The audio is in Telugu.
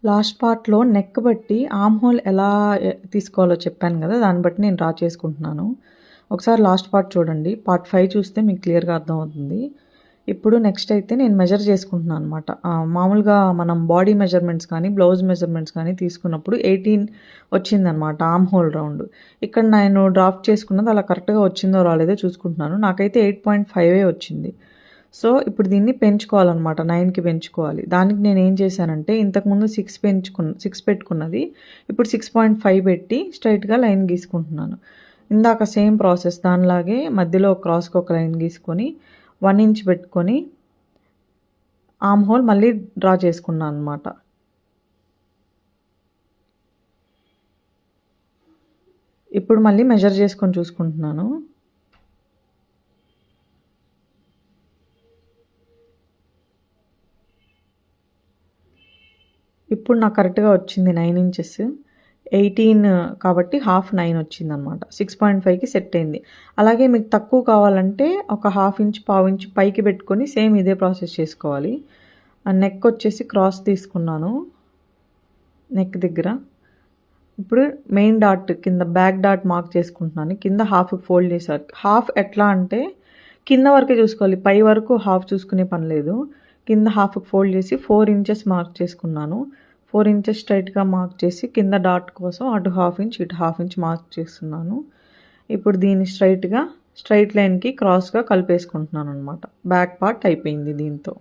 లాస్ట్ పార్ట్‌లో నెక్ బట్టి ఆర్మ్ హోల్ ఎలా తీసుకోవాలో చెప్పాను గదా! దాన్ని బట్టి నేను డ్రా చేసుకుంటున్నాను. ఒకసారి లాస్ట్ పార్ట్ చూడండి. పార్ట్ 5 చూస్తే మీకు క్లియర్‌గా అర్థమవుతుంది. ఇప్పుడు నెక్స్ట్ అయితే నేను మెజర్ చేసుకుంటున్నాను అనమాట. మామూలుగా మనం బాడీ మెజర్‌మెంట్స్ కానీ, బ్లౌజ్ మెజర్‌మెంట్స్ కానీ తీసుకున్నప్పుడు 18 వచ్చిందనమాట ఆర్మ్ హోల్ రౌండ్. ఇక్కడ నేను డ్రాఫ్ట్ చేసుకున్నది అలా కరెక్ట్‌గా వచ్చిందో రాలేదో చూసుకుంటున్నాను. నాకైతే 8.5 వచ్చింది. సో, ఇప్పుడు దీన్ని పెంచుకోవాలనమాట. 9కి పెంచుకోవాలి. దానికి నేనేం చేశానంటే ఇంతకుముందు 6 పెట్టుకున్నది ఇప్పుడు 6.5 పెట్టి స్ట్రెయిట్‌గా లైన్ గీసుకుంటున్నాను. ఇందాక సేమ్ ప్రాసెస్ దానిలాగే మధ్యలో క్రాస్‌కి ఒక లైన్ గీసుకొని 1 ఇంచ్ పెట్టుకొని ఆర్మ్ హోల్ మళ్ళీ డ్రా చేసుకున్నాను అనమాట. ఇప్పుడు మళ్ళీ మెజర్ చేసుకొని చూసుకుంటున్నాను. ఇప్పుడు నాకు కరెక్ట్‌గా వచ్చింది 9 ఇంచెస్. 18 కాబట్టి హాఫ్ 9 వచ్చిందనమాట. 6.5కి సెట్ అయింది. అలాగే మీకు తక్కువ కావాలంటే ఒక హాఫ్ ఇంచ్, పావు ఇంచ్ పైకి పెట్టుకొని సేమ్ ఇదే ప్రాసెస్ చేసుకోవాలి. నెక్ వచ్చేసి క్రాస్ తీసుకున్నాను. నెక్ దగ్గర. ఇప్పుడు మెయిన్ డాట్ కింద బ్యాక్ డాట్ మార్క్ చేసుకుంటున్నాను. కింద హాఫ్ ఫోల్డ్ చేశారు. హాఫ్ ఎట్లా అంటే కింద వరకే చూసుకోవాలి. పై వరకు హాఫ్ చూసుకునే పని లేదు. కింద హాఫ్ ఫోల్డ్ చేసి 4 ఇంచెస్ మార్క్ చేసుకున్నాను. 4 ఇంచెస్ స్ట్రైట్‌గా మార్క్ చేసి కింద డాట్ కోసం అటు హాఫ్ ఇంచ్, ఇటు హాఫ్ ఇంచ్ మార్క్ చేస్తున్నాను. ఇప్పుడు దీన్ని స్ట్రైట్ లైన్‌కి క్రాస్‌గా కలిపేసుకుంటున్నాను అనమాట. బ్యాక్ పార్ట్ అయిపోయింది దీంతో.